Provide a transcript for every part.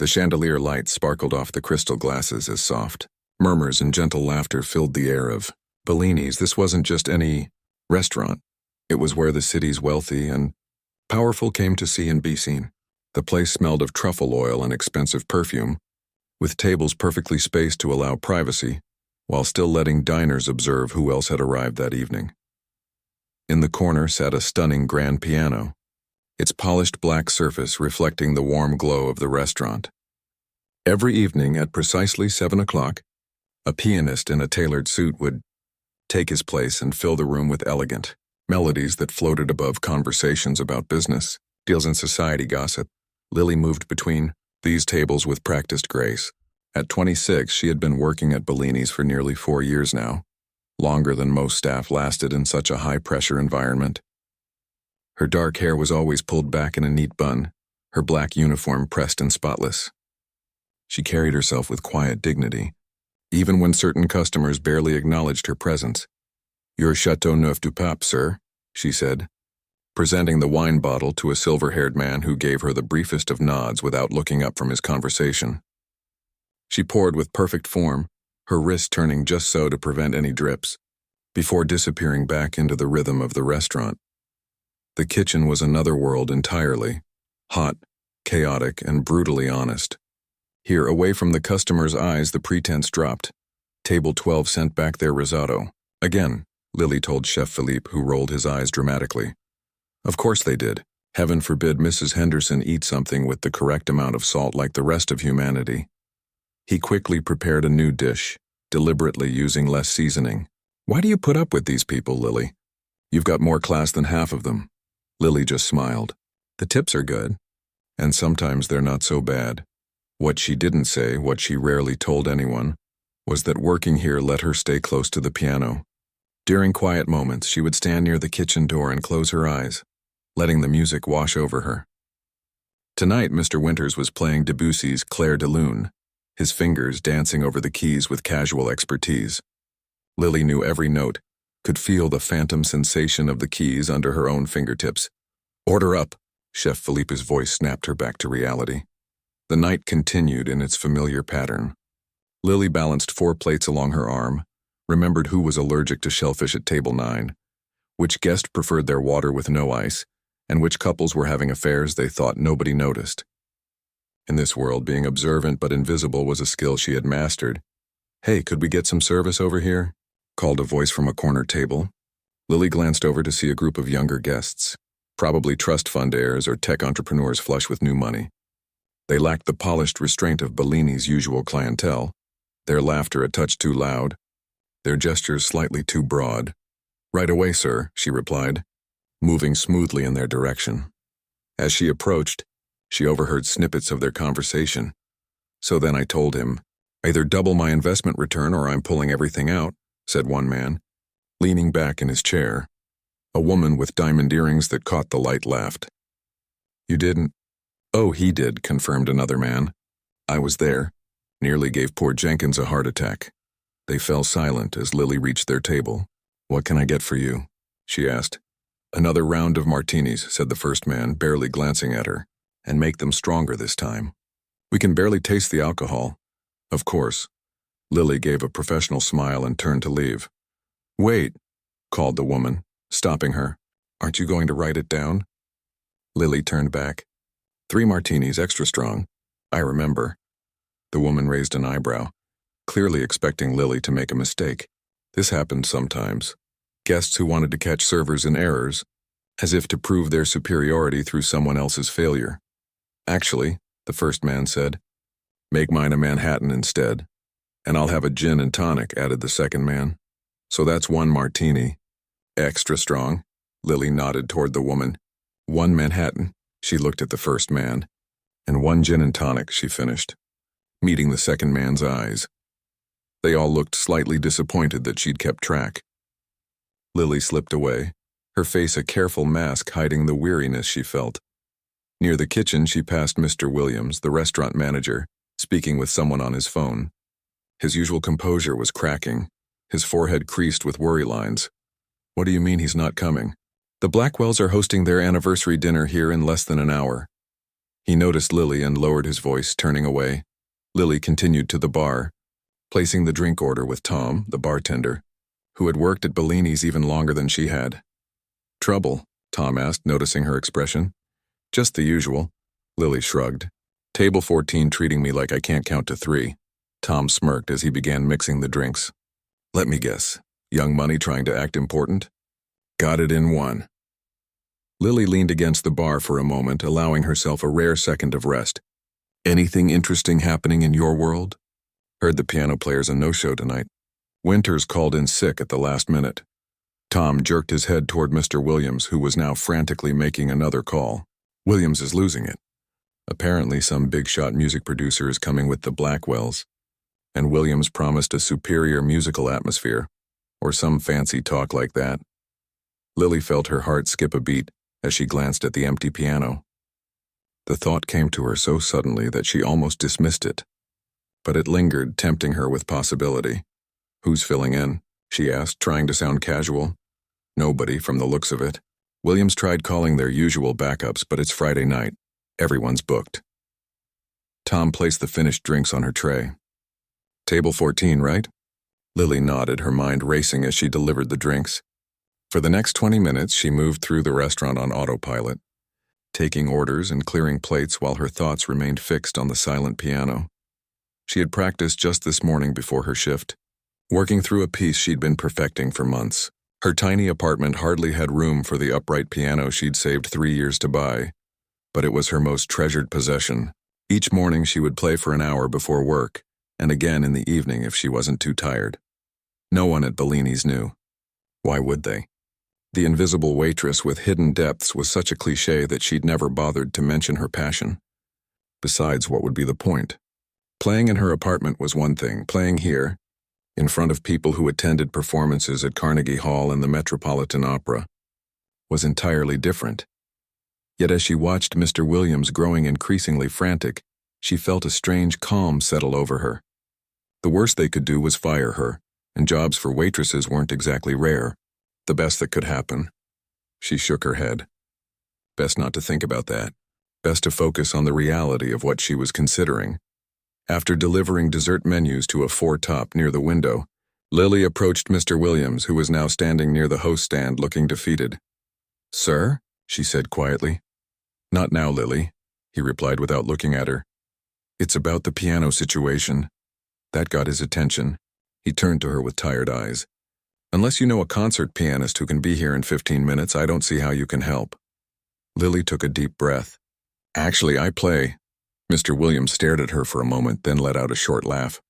The chandelier light sparkled off the crystal glasses as soft murmurs and gentle laughter filled the air of Bellini's. This wasn't just any restaurant. It was where the city's wealthy and powerful came to see and be seen. The place smelled of truffle oil and expensive perfume, with tables perfectly spaced to allow privacy, while still letting diners observe who else had arrived that evening. In the corner sat a stunning grand piano, its polished black surface reflecting the warm glow of the restaurant. Every evening at precisely 7 o'clock, a pianist in a tailored suit would take his place and fill the room with elegant melodies that floated above conversations about business, deals, and society gossip. Lily moved between these tables with practiced grace. At 26, she had been working at Bellini's for nearly 4 years now, longer than most staff lasted in such a high-pressure environment. Her dark hair was always pulled back in a neat bun, her black uniform pressed and spotless. She carried herself with quiet dignity, even when certain customers barely acknowledged her presence. "Your Chateau Neuf du Pape, sir," she said, presenting the wine bottle to a silver-haired man who gave her the briefest of nods without looking up from his conversation. She poured with perfect form, her wrist turning just so to prevent any drips, before disappearing back into the rhythm of the restaurant. The kitchen was another world entirely, hot, chaotic, and brutally honest. Here, away from the customer's eyes, the pretense dropped. Table 12 sent back their risotto. Again, Lily told Chef Philippe, who rolled his eyes dramatically. Of course they did. Heaven forbid Mrs. Henderson eat something with the correct amount of salt like the rest of humanity. He quickly prepared a new dish, deliberately using less seasoning. "Why do you put up with these people, Lily? You've got more class than half of them." Lily just smiled. "The tips are good, and sometimes they're not so bad." What she didn't say, what she rarely told anyone, was that working here let her stay close to the piano. During quiet moments, she would stand near the kitchen door and close her eyes, letting the music wash over her. Tonight, Mr. Winters was playing Debussy's Clair de Lune, his fingers dancing over the keys with casual expertise. Lily knew every note, could feel the phantom sensation of the keys under her own fingertips. "Order up!" Chef Philippe's voice snapped her back to reality. The night continued in its familiar pattern. Lily balanced 4 plates along her arm, remembered who was allergic to shellfish at table 9, which guest preferred their water with no ice, and which couples were having affairs they thought nobody noticed. In this world, being observant but invisible was a skill she had mastered. "Hey, could we get some service over here?" called a voice from a corner table. Lily glanced over to see a group of younger guests, probably trust fund heirs or tech entrepreneurs flush with new money. They lacked the polished restraint of Bellini's usual clientele, their laughter a touch too loud, their gestures slightly too broad. "Right away, sir," she replied, moving smoothly in their direction. As she approached, she overheard snippets of their conversation. "So then I told him, either double my investment return or I'm pulling everything out," said one man, leaning back in his chair. A woman with diamond earrings that caught the light laughed. "You didn't?" "Oh, he did," confirmed another man. "I was there. Nearly gave poor Jenkins a heart attack." They fell silent as Lily reached their table. "What can I get for you?" she asked. "Another round of martinis," said the first man, barely glancing at her. "And make them stronger this time. We can barely taste the alcohol." "Of course." Lily gave a professional smile and turned to leave. "Wait," called the woman, stopping her. "Aren't you going to write it down?" Lily turned back. 3 martinis, extra strong. I remember." The woman raised an eyebrow, clearly expecting Lily to make a mistake. This happened sometimes. Guests who wanted to catch servers in errors, as if to prove their superiority through someone else's failure. "Actually," the first man said, "make mine a Manhattan instead." "And I'll have a gin and tonic," added the second man. "So that's 1 martini. Extra strong." Lily nodded toward the woman. "1 Manhattan." She looked at the first man. "And 1 gin and tonic," she finished, meeting the second man's eyes. They all looked slightly disappointed that she'd kept track. Lily slipped away, her face a careful mask hiding the weariness she felt. Near the kitchen, she passed Mr. Williams, the restaurant manager, speaking with someone on his phone. His usual composure was cracking, his forehead creased with worry lines. "What do you mean he's not coming?" "The Blackwells are hosting their anniversary dinner here in less than an hour." He noticed Lily and lowered his voice, turning away. Lily continued to the bar, placing the drink order with Tom, the bartender, who had worked at Bellini's even longer than she had. "Trouble?" Tom asked, noticing her expression. "Just the usual." Lily shrugged. "Table 14 treating me like I can't count to 3. Tom smirked as he began mixing the drinks. "Let me guess. Young money trying to act important?" "Got it in 1. Lily leaned against the bar for a moment, allowing herself a rare second of rest. "Anything interesting happening in your world?" "Heard the piano player's a no-show tonight. Winters called in sick at the last minute." Tom jerked his head toward Mr. Williams, who was now frantically making another call. "Williams is losing it. Apparently some big-shot music producer is coming with the Blackwells, and Williams promised a superior musical atmosphere, or some fancy talk like that." Lily felt her heart skip a beat as she glanced at the empty piano. The thought came to her so suddenly that she almost dismissed it, but it lingered, tempting her with possibility. "Who's filling in?" she asked, trying to sound casual. "Nobody, from the looks of it. Williams tried calling their usual backups, but it's Friday night. Everyone's booked." Tom placed the finished drinks on her tray. "Table 14, right?" Lily nodded, her mind racing as she delivered the drinks. For the next 20 minutes, she moved through the restaurant on autopilot, taking orders and clearing plates while her thoughts remained fixed on the silent piano. She had practiced just this morning before her shift, working through a piece she'd been perfecting for months. Her tiny apartment hardly had room for the upright piano she'd saved 3 years to buy, but it was her most treasured possession. Each morning she would play for an hour before work, and again in the evening if she wasn't too tired. No one at Bellini's knew. Why would they? The invisible waitress with hidden depths was such a cliché that she'd never bothered to mention her passion. Besides, what would be the point? Playing in her apartment was one thing. Playing here, in front of people who attended performances at Carnegie Hall and the Metropolitan Opera, was entirely different. Yet as she watched Mr. Williams growing increasingly frantic, she felt a strange calm settle over her. The worst they could do was fire her, and jobs for waitresses weren't exactly rare. The best that could happen. She shook her head. Best not to think about that. Best to focus on the reality of what she was considering. After delivering dessert menus to a four-top near the window, Lily approached Mr. Williams, who was now standing near the host stand looking defeated. "Sir?" she said quietly. "Not now, Lily," he replied without looking at her. "It's about the piano situation." That got his attention. He turned to her with tired eyes. "Unless you know a concert pianist who can be here in 15 minutes, I don't see how you can help." Lily took a deep breath. "Actually, I play." Mr. Williams stared at her for a moment, then let out a short laugh.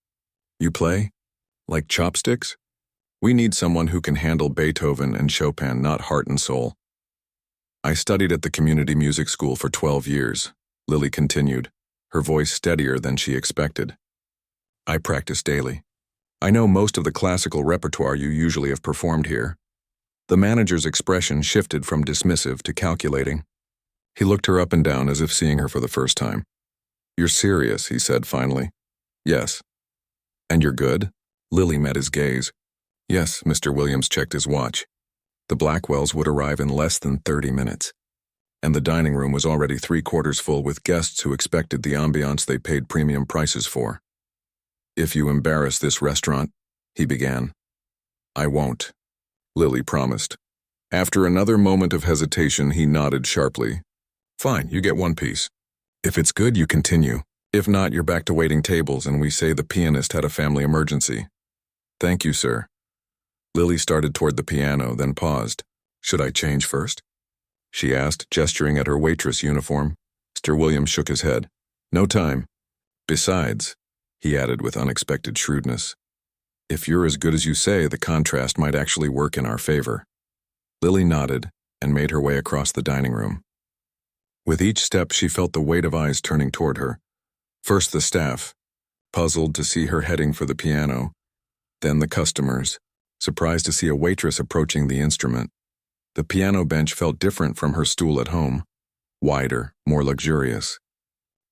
"You play? Like chopsticks? We need someone who can handle Beethoven and Chopin, not heart and soul." "I studied at the community music school for 12 years, Lily continued, her voice steadier than she expected. "I practice daily. I know most of the classical repertoire you usually have performed here." The manager's expression shifted from dismissive to calculating. He looked her up and down as if seeing her for the first time. "You're serious," he said finally. "Yes." "And you're good?" Lily met his gaze. "Yes," Mr. Williams checked his watch. The Blackwells would arrive in less than 30 minutes. And the dining room was already 3/4 full with guests who expected the ambiance they paid premium prices for. "If you embarrass this restaurant," he began. "I won't," Lily promised. After another moment of hesitation, he nodded sharply. "Fine, you get 1 piece. If it's good, you continue. If not, you're back to waiting tables and we say the pianist had a family emergency." "Thank you, sir." Lily started toward the piano, then paused. "Should I change first?" she asked, gesturing at her waitress uniform. Mr. Williams shook his head. "No time. Besides," he added with unexpected shrewdness, "if you're as good as you say, the contrast might actually work in our favor." Lily nodded and made her way across the dining room. With each step, she felt the weight of eyes turning toward her. First the staff, puzzled to see her heading for the piano. Then the customers, surprised to see a waitress approaching the instrument. The piano bench felt different from her stool at home, wider, more luxurious.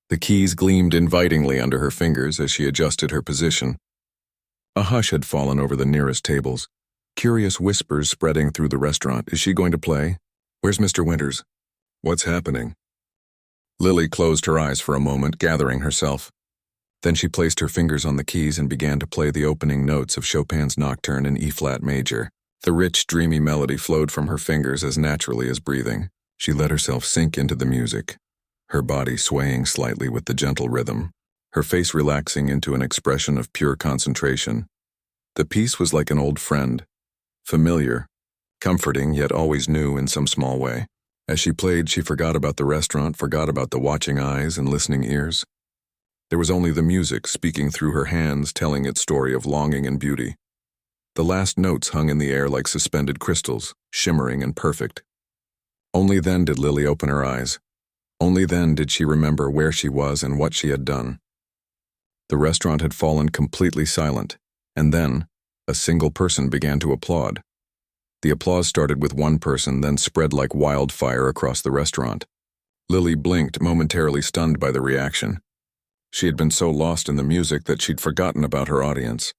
The keys gleamed invitingly under her fingers as she adjusted her position. A hush had fallen over the nearest tables, curious whispers spreading through the restaurant. "Is she going to play? Where's Mr. Winters? What's happening?" Lily closed her eyes for a moment, gathering herself. Then she placed her fingers on the keys and began to play the opening notes of Chopin's Nocturne in E-flat major. The rich, dreamy melody flowed from her fingers as naturally as breathing. She let herself sink into the music, her body swaying slightly with the gentle rhythm, her face relaxing into an expression of pure concentration. The piece was like an old friend, familiar, comforting yet always new in some small way. As she played, she forgot about the restaurant, forgot about the watching eyes and listening ears. There was only the music speaking through her hands, telling its story of longing and beauty. The last notes hung in the air like suspended crystals, shimmering and perfect. Only then did Lily open her eyes. Only then did she remember where she was and what she had done. The restaurant had fallen completely silent, and then a single person began to applaud. The applause started with one person, then spread like wildfire across the restaurant. Lily blinked, momentarily stunned by the reaction. She had been so lost in the music that she'd forgotten about her audience,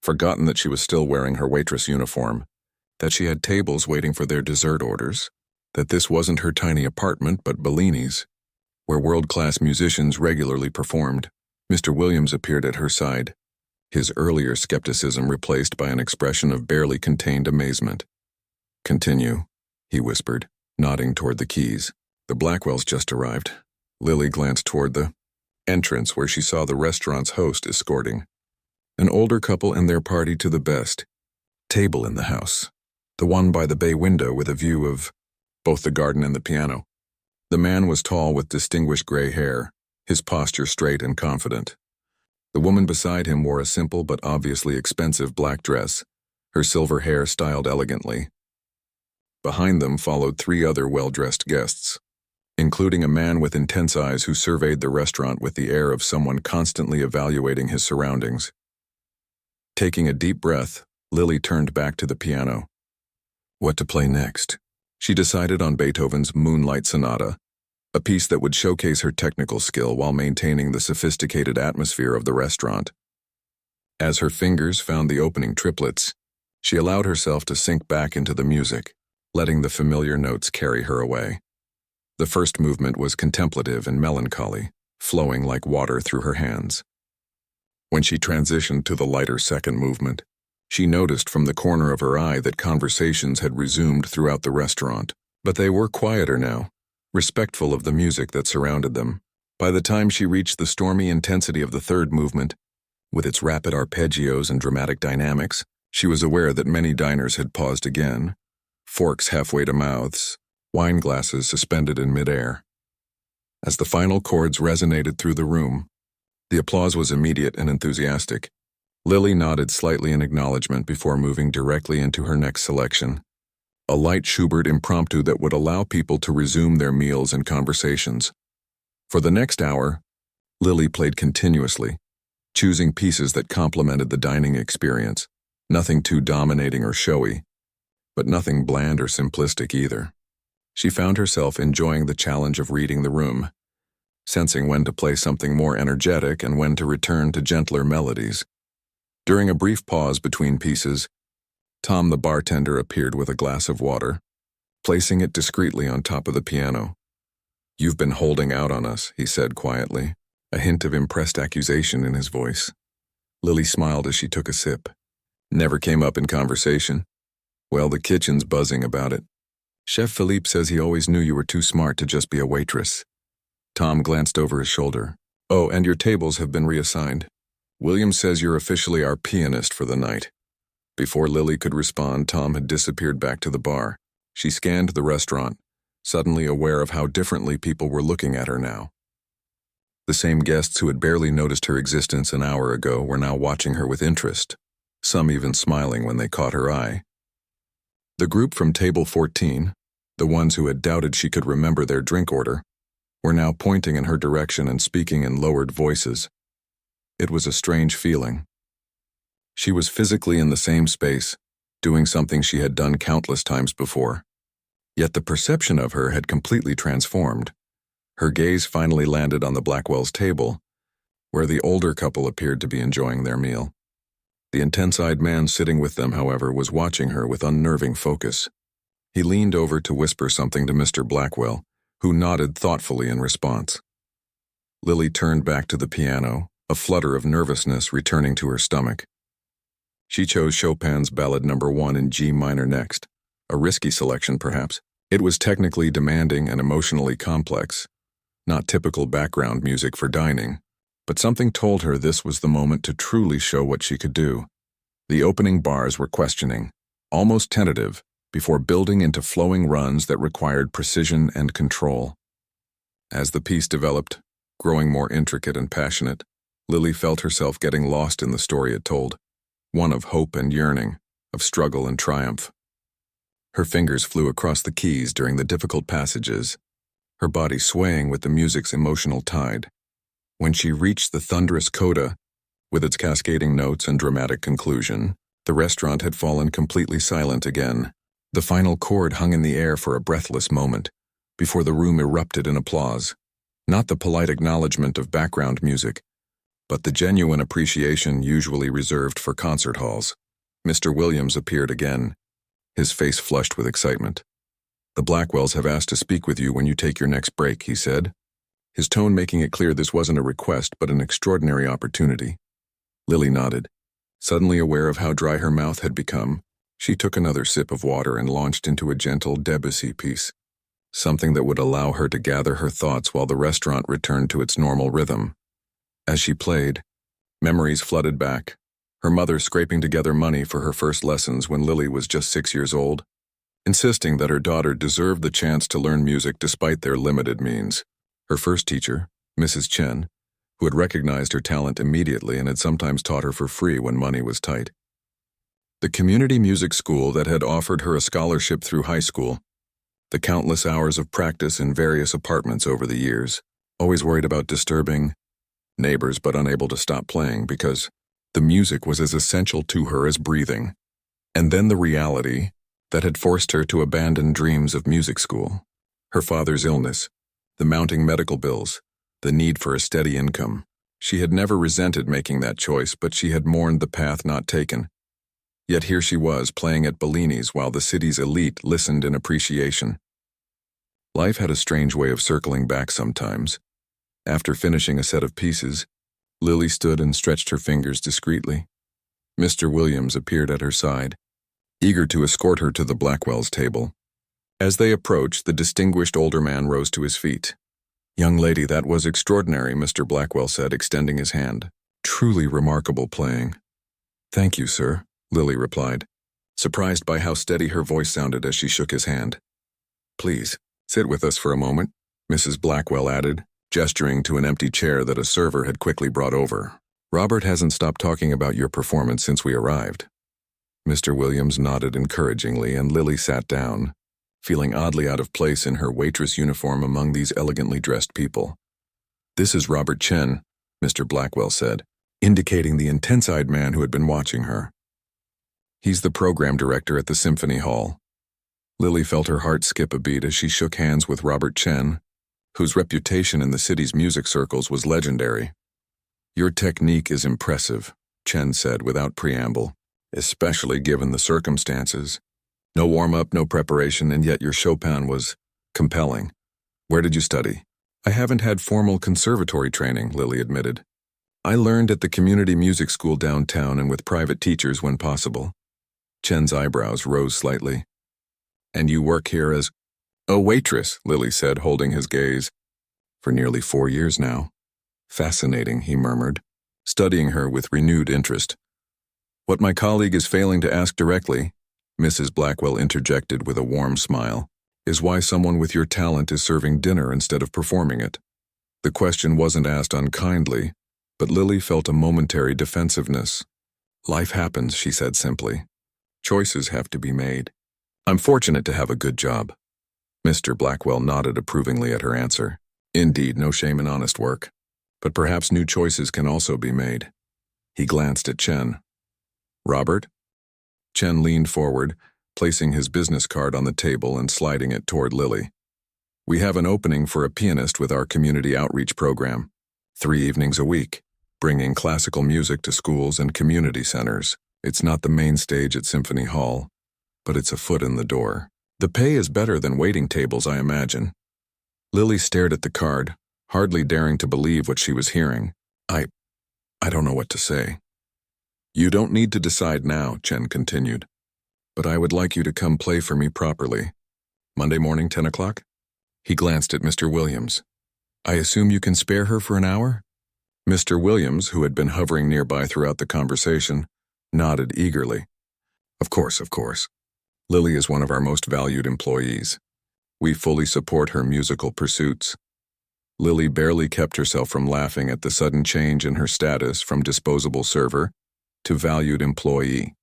forgotten that she was still wearing her waitress uniform, that she had tables waiting for their dessert orders, that this wasn't her tiny apartment but Bellini's, where world-class musicians regularly performed. Mr. Williams appeared at her side, his earlier skepticism replaced by an expression of barely contained amazement. "Continue," he whispered, nodding toward the keys. "The Blackwells just arrived." Lily glanced toward the entrance where she saw the restaurant's host escorting an older couple and their party to the best table in the house, the one by the bay window with a view of both the garden and the piano. The man was tall with distinguished gray hair, his posture straight and confident. The woman beside him wore a simple but obviously expensive black dress, her silver hair styled elegantly. Behind them followed three other well-dressed guests, including a man with intense eyes who surveyed the restaurant with the air of someone constantly evaluating his surroundings. Taking a deep breath, Lily turned back to the piano. What to play next? She decided on Beethoven's Moonlight Sonata, a piece that would showcase her technical skill while maintaining the sophisticated atmosphere of the restaurant. As her fingers found the opening triplets, she allowed herself to sink back into the music, letting the familiar notes carry her away. The first movement was contemplative and melancholy, flowing like water through her hands. When she transitioned to the lighter second movement, she noticed from the corner of her eye that conversations had resumed throughout the restaurant, but they were quieter now, respectful of the music that surrounded them. By the time she reached the stormy intensity of the third movement, with its rapid arpeggios and dramatic dynamics, she was aware that many diners had paused again, forks halfway to mouths, wine glasses suspended in midair. As the final chords resonated through the room, the applause was immediate and enthusiastic. Lily nodded slightly in acknowledgement before moving directly into her next selection, a light Schubert impromptu that would allow people to resume their meals and conversations. For the next hour, Lily played continuously, choosing pieces that complemented the dining experience, nothing too dominating or showy, but nothing bland or simplistic either. She found herself enjoying the challenge of reading the room, sensing when to play something more energetic and when to return to gentler melodies. During a brief pause between pieces, Tom the bartender appeared with a glass of water, placing it discreetly on top of the piano. "You've been holding out on us," he said quietly, a hint of impressed accusation in his voice. Lily smiled as she took a sip. "Never came up in conversation." "Well, the kitchen's buzzing about it. Chef Philippe says he always knew you were too smart to just be a waitress." Tom glanced over his shoulder. "Oh, and your tables have been reassigned. William says you're officially our pianist for the night." Before Lily could respond, Tom had disappeared back to the bar. She scanned the restaurant, suddenly aware of how differently people were looking at her now. The same guests who had barely noticed her existence an hour ago were now watching her with interest, some even smiling when they caught her eye. The group from table 14, the ones who had doubted she could remember their drink order, were now pointing in her direction and speaking in lowered voices. It was a strange feeling. She was physically in the same space, doing something she had done countless times before. Yet the perception of her had completely transformed. Her gaze finally landed on the Blackwells' table, where the older couple appeared to be enjoying their meal. The intense-eyed man sitting with them, however, was watching her with unnerving focus. He leaned over to whisper something to Mr. Blackwell, who nodded thoughtfully in response. Lily turned back to the piano, a flutter of nervousness returning to her stomach. She chose Chopin's Ballad No. 1 in G minor next, a risky selection perhaps. It was technically demanding and emotionally complex, not typical background music for dining, but something told her this was the moment to truly show what she could do. The opening bars were questioning, almost tentative, before building into flowing runs that required precision and control. As the piece developed, growing more intricate and passionate, Lily felt herself getting lost in the story it told, one of hope and yearning, of struggle and triumph. Her fingers flew across the keys during the difficult passages, her body swaying with the music's emotional tide. When she reached the thunderous coda, with its cascading notes and dramatic conclusion, the restaurant had fallen completely silent again. The final chord hung in the air for a breathless moment, before the room erupted in applause. Not the polite acknowledgement of background music, but the genuine appreciation usually reserved for concert halls. Mr. Williams appeared again, his face flushed with excitement. "The Blackwells have asked to speak with you when you take your next break," he said, his tone making it clear this wasn't a request but an extraordinary opportunity. Lily nodded. Suddenly aware of how dry her mouth had become, she took another sip of water and launched into a gentle Debussy piece, something that would allow her to gather her thoughts while the restaurant returned to its normal rhythm. As she played, memories flooded back, her mother scraping together money for her first lessons when Lily was just 6 years old, insisting that her daughter deserved the chance to learn music despite their limited means. Her first teacher, Mrs. Chen, who had recognized her talent immediately and had sometimes taught her for free when money was tight. The community music school that had offered her a scholarship through high school. The countless hours of practice in various apartments over the years, always worried about disturbing neighbors but unable to stop playing because the music was as essential to her as breathing. And then the reality that had forced her to abandon dreams of music school. Her father's illness, the mounting medical bills, the need for a steady income. She had never resented making that choice, but she had mourned the path not taken. Yet here she was, playing at Bellini's while the city's elite listened in appreciation. Life had a strange way of circling back sometimes. After finishing a set of pieces, Lily stood and stretched her fingers discreetly. Mr. Williams appeared at her side, eager to escort her to the Blackwells' table. As they approached, the distinguished older man rose to his feet. "Young lady, that was extraordinary," Mr. Blackwell said, extending his hand. "Truly remarkable playing." "Thank you, sir," Lily replied, surprised by how steady her voice sounded as she shook his hand. "Please, sit with us for a moment," Mrs. Blackwell added, gesturing to an empty chair that a server had quickly brought over. "Robert hasn't stopped talking about your performance since we arrived." Mr. Williams nodded encouragingly and Lily sat down, feeling oddly out of place in her waitress uniform among these elegantly dressed people. "This is Robert Chen," Mr. Blackwell said, indicating the intense-eyed man who had been watching her. "He's the program director at the Symphony Hall." Lily felt her heart skip a beat as she shook hands with Robert Chen, whose reputation in the city's music circles was legendary. "Your technique is impressive," Chen said without preamble, "especially given the circumstances. No warm-up, no preparation, and yet your Chopin was compelling. Where did you study?" "I haven't had formal conservatory training," Lily admitted. "I learned at the community music school downtown and with private teachers when possible." Chen's eyebrows rose slightly. "And you work here as—" "A waitress," Lily said, holding his gaze. "For nearly 4 years now." "Fascinating," he murmured, studying her with renewed interest. "What my colleague is failing to ask directly," Mrs. Blackwell interjected with a warm smile, "is why someone with your talent is serving dinner instead of performing it." The question wasn't asked unkindly, but Lily felt a momentary defensiveness. "Life happens," she said simply. "Choices have to be made. I'm fortunate to have a good job." Mr. Blackwell nodded approvingly at her answer. "Indeed, no shame in honest work. But perhaps new choices can also be made." He glanced at Chen. "Robert?" Chen leaned forward, placing his business card on the table and sliding it toward Lily. "We have an opening for a pianist with our community outreach program. 3 evenings a week, bringing classical music to schools and community centers. It's not the main stage at Symphony Hall, but it's a foot in the door. The pay is better than waiting tables, I imagine." Lily stared at the card, hardly daring to believe what she was hearing. I don't know what to say. You don't need to decide now, Chen continued. But I would like you to come play for me properly. Monday morning, 10 o'clock? He glanced at Mr. Williams. I assume you can spare her for an hour? Mr. Williams, who had been hovering nearby throughout the conversation, nodded eagerly. Of course, of course. Lily is one of our most valued employees. We fully support her musical pursuits. Lily barely kept herself from laughing at the sudden change in her status from disposable server to valued employee.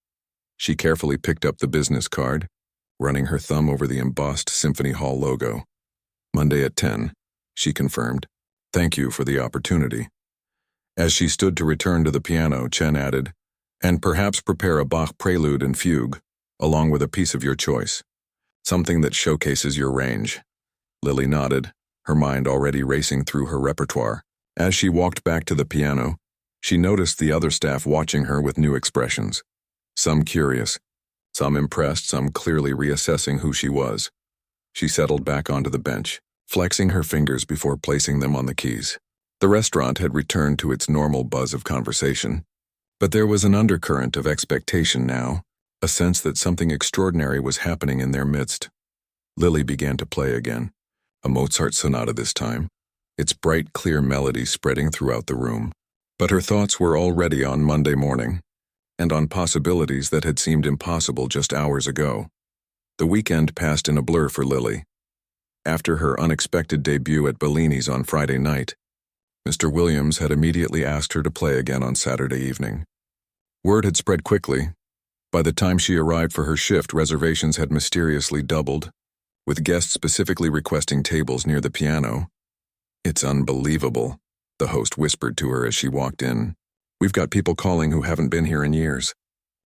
She carefully picked up the business card, running her thumb over the embossed Symphony Hall logo. Monday at 10, she confirmed. Thank you for the opportunity. As she stood to return to the piano, Chen added, and perhaps prepare a Bach prelude and fugue, along with a piece of your choice. Something that showcases your range. Lily nodded, her mind already racing through her repertoire. As she walked back to the piano, she noticed the other staff watching her with new expressions. Some curious, some impressed, some clearly reassessing who she was. She settled back onto the bench, flexing her fingers before placing them on the keys. The restaurant had returned to its normal buzz of conversation, but there was an undercurrent of expectation now, a sense that something extraordinary was happening in their midst. Lily began to play again, a Mozart sonata this time, its bright, clear melody spreading throughout the room. But her thoughts were already on Monday morning, and on possibilities that had seemed impossible just hours ago. The weekend passed in a blur for Lily. After her unexpected debut at Bellini's on Friday night, Mr. Williams had immediately asked her to play again on Saturday evening. Word had spread quickly. By the time she arrived for her shift, reservations had mysteriously doubled, with guests specifically requesting tables near the piano. It's unbelievable, the host whispered to her as she walked in. We've got people calling who haven't been here in years,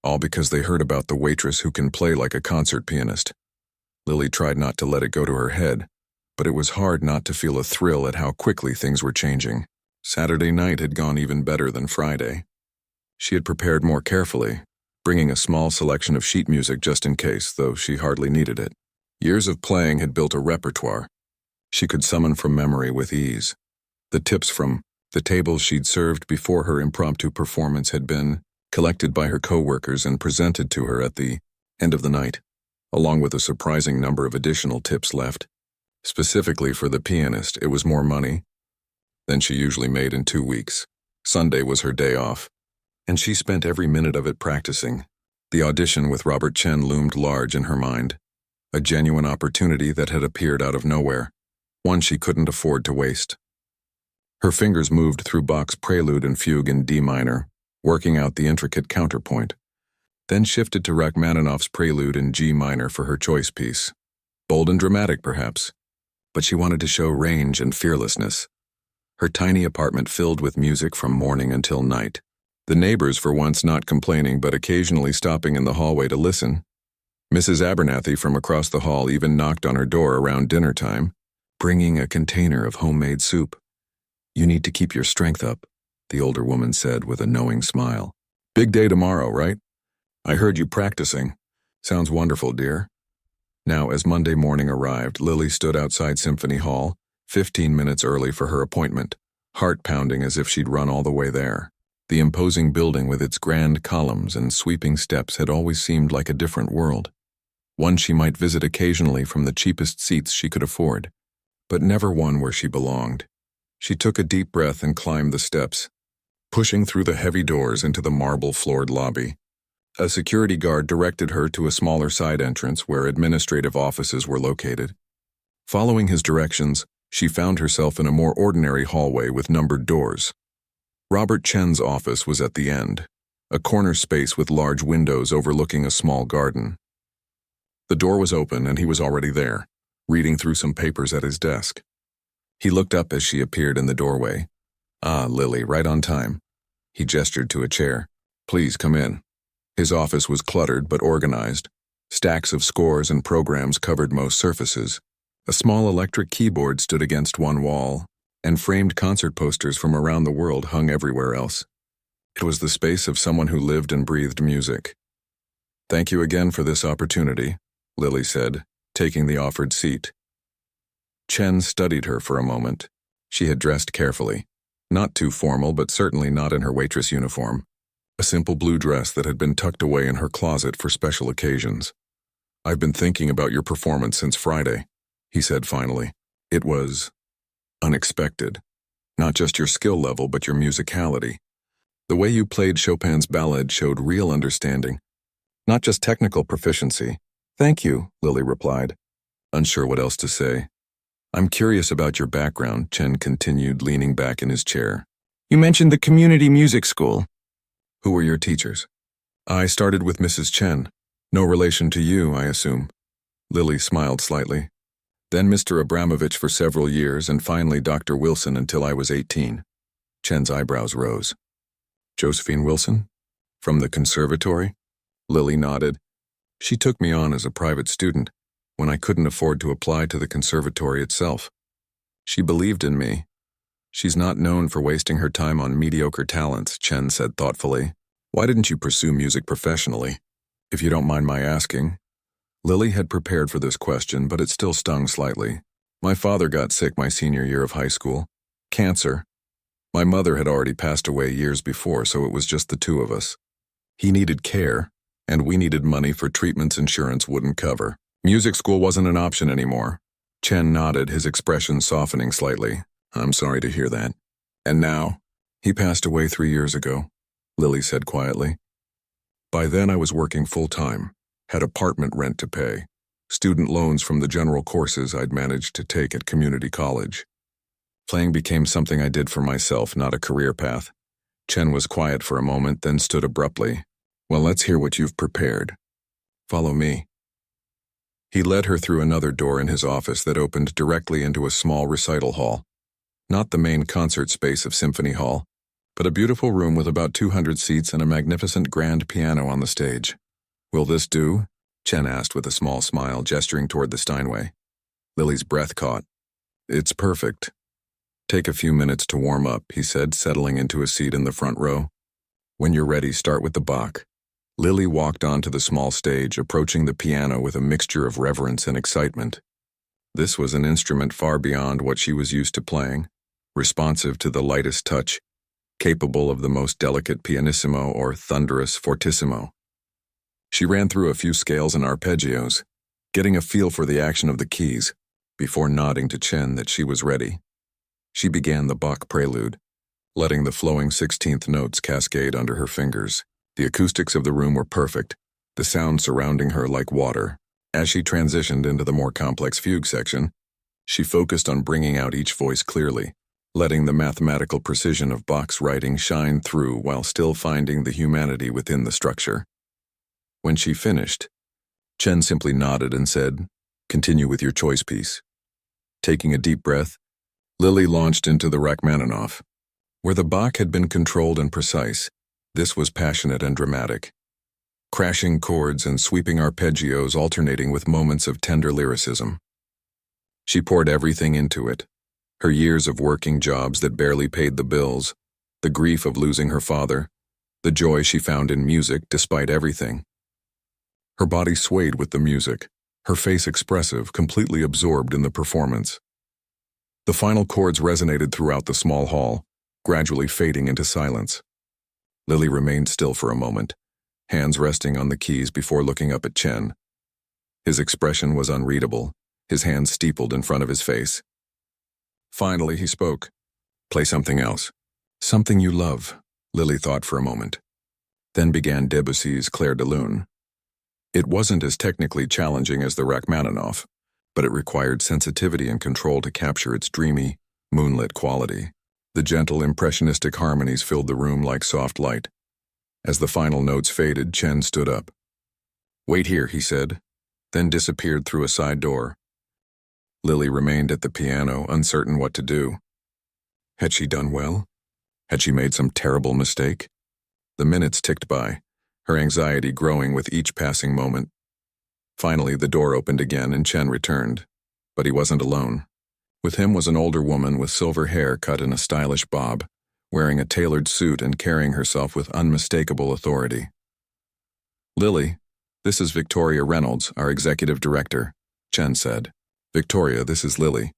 all because they heard about the waitress who can play like a concert pianist. Lily tried not to let it go to her head, but it was hard not to feel a thrill at how quickly things were changing. Saturday night had gone even better than Friday. She had prepared more carefully, bringing a small selection of sheet music just in case, though she hardly needed it. Years of playing had built a repertoire she could summon from memory with ease. The tips from the tables she'd served before her impromptu performance had been collected by her co-workers and presented to her at the end of the night, along with a surprising number of additional tips left. Specifically for the pianist, it was more money than she usually made in 2 weeks. Sunday was her day off, and she spent every minute of it practicing. The audition with Robert Chen loomed large in her mind, a genuine opportunity that had appeared out of nowhere, one she couldn't afford to waste. Her fingers moved through Bach's prelude and fugue in D minor, working out the intricate counterpoint, then shifted to Rachmaninoff's prelude in G minor for her choice piece. Bold and dramatic, perhaps, but she wanted to show range and fearlessness. Her tiny apartment filled with music from morning until night. The neighbors for once not complaining but occasionally stopping in the hallway to listen. Mrs. Abernathy from across the hall even knocked on her door around dinner time, bringing a container of homemade soup. You need to keep your strength up, the older woman said with a knowing smile. Big day tomorrow, right? I heard you practicing. Sounds wonderful, dear. Now, as Monday morning arrived, Lily stood outside Symphony Hall, 15 minutes early for her appointment, heart pounding as if she'd run all the way there. The imposing building with its grand columns and sweeping steps had always seemed like a different world, one she might visit occasionally from the cheapest seats she could afford, but never one where she belonged. She took a deep breath and climbed the steps, pushing through the heavy doors into the marble-floored lobby. A security guard directed her to a smaller side entrance where administrative offices were located. Following his directions, she found herself in a more ordinary hallway with numbered doors. Robert Chen's office was at the end, a corner space with large windows overlooking a small garden. The door was open and he was already there, reading through some papers at his desk. He looked up as she appeared in the doorway. Ah, Lily, right on time. He gestured to a chair. Please come in. His office was cluttered but organized. Stacks of scores and programs covered most surfaces. A small electric keyboard stood against one wall, and framed concert posters from around the world hung everywhere else. It was the space of someone who lived and breathed music. Thank you again for this opportunity, Lily said, taking the offered seat. Chen studied her for a moment. She had dressed carefully. Not too formal, but certainly not in her waitress uniform. A simple blue dress that had been tucked away in her closet for special occasions. "I've been thinking about your performance since Friday," he said finally. "It was unexpected. Not just your skill level, but your musicality. The way you played Chopin's ballad showed real understanding. Not just technical proficiency." "Thank you," Lily replied, unsure what else to say. "I'm curious about your background," Chen continued, leaning back in his chair. "You mentioned the community music school. Who were your teachers?" "I started with Mrs. Chen. No relation to you, I assume." Lily smiled slightly. "Then Mr. Abramovich for several years, and finally Dr. Wilson until I was 18. Chen's eyebrows rose. "Josephine Wilson? From the conservatory?" Lily nodded. "She took me on as a private student when I couldn't afford to apply to the conservatory itself. She believed in me. She's not known for wasting her time on mediocre talents," Chen said thoughtfully. "Why didn't you pursue music professionally, if you don't mind my asking?" Lily had prepared for this question, but it still stung slightly. "My father got sick my senior year of high school. Cancer. My mother had already passed away years before, so it was just the two of us. He needed care, and we needed money for treatments insurance wouldn't cover. Music school wasn't an option anymore." Chen nodded, his expression softening slightly. "I'm sorry to hear that. And now?" "He passed away 3 years ago," Lily said quietly. "By then I was working full-time, had apartment rent to pay, student loans from the general courses I'd managed to take at community college. Playing became something I did for myself, not a career path." Chen was quiet for a moment, then stood abruptly. "Well, let's hear what you've prepared. Follow me." He led her through another door in his office that opened directly into a small recital hall. Not the main concert space of Symphony Hall, but a beautiful room with about 200 seats and a magnificent grand piano on the stage. "Will this do?" Chen asked with a small smile, gesturing toward the Steinway. Lily's breath caught. "It's perfect. Take a few minutes to warm up," he said, settling into a seat in the front row. "When you're ready, start with the Bach." Lily walked onto the small stage, approaching the piano with a mixture of reverence and excitement. This was an instrument far beyond what she was used to playing, responsive to the lightest touch, capable of the most delicate pianissimo or thunderous fortissimo. She ran through a few scales and arpeggios, getting a feel for the action of the keys, before nodding to Chen that she was ready. She began the Bach prelude, letting the flowing 16th notes cascade under her fingers. The acoustics of the room were perfect, the sound surrounding her like water. As she transitioned into the more complex fugue section, she focused on bringing out each voice clearly, letting the mathematical precision of Bach's writing shine through while still finding the humanity within the structure. When she finished, Chen simply nodded and said, "Continue with your choice piece." Taking a deep breath, Lily launched into the Rachmaninoff. Where the Bach had been controlled and precise, this was passionate and dramatic. Crashing chords and sweeping arpeggios alternating with moments of tender lyricism. She poured everything into it. Her years of working jobs that barely paid the bills, the grief of losing her father, the joy she found in music despite everything. Her body swayed with the music, her face expressive, completely absorbed in the performance. The final chords resonated throughout the small hall, gradually fading into silence. Lily remained still for a moment, hands resting on the keys before looking up at Chen. His expression was unreadable, his hands steepled in front of his face. Finally, he spoke. "Play something else." "Something you love," Lily thought for a moment. Then began Debussy's Clair de Lune. It wasn't as technically challenging as the Rachmaninoff, but it required sensitivity and control to capture its dreamy, moonlit quality. The gentle, impressionistic harmonies filled the room like soft light. As the final notes faded, Chen stood up. "Wait here," he said, then disappeared through a side door. Lily remained at the piano, uncertain what to do. Had she done well? Had she made some terrible mistake? The minutes ticked by, her anxiety growing with each passing moment. Finally, the door opened again and Chen returned. But he wasn't alone. With him was an older woman with silver hair cut in a stylish bob, wearing a tailored suit and carrying herself with unmistakable authority. "Lily, this is Victoria Reynolds, our executive director," Chen said. "Victoria, this is Lily.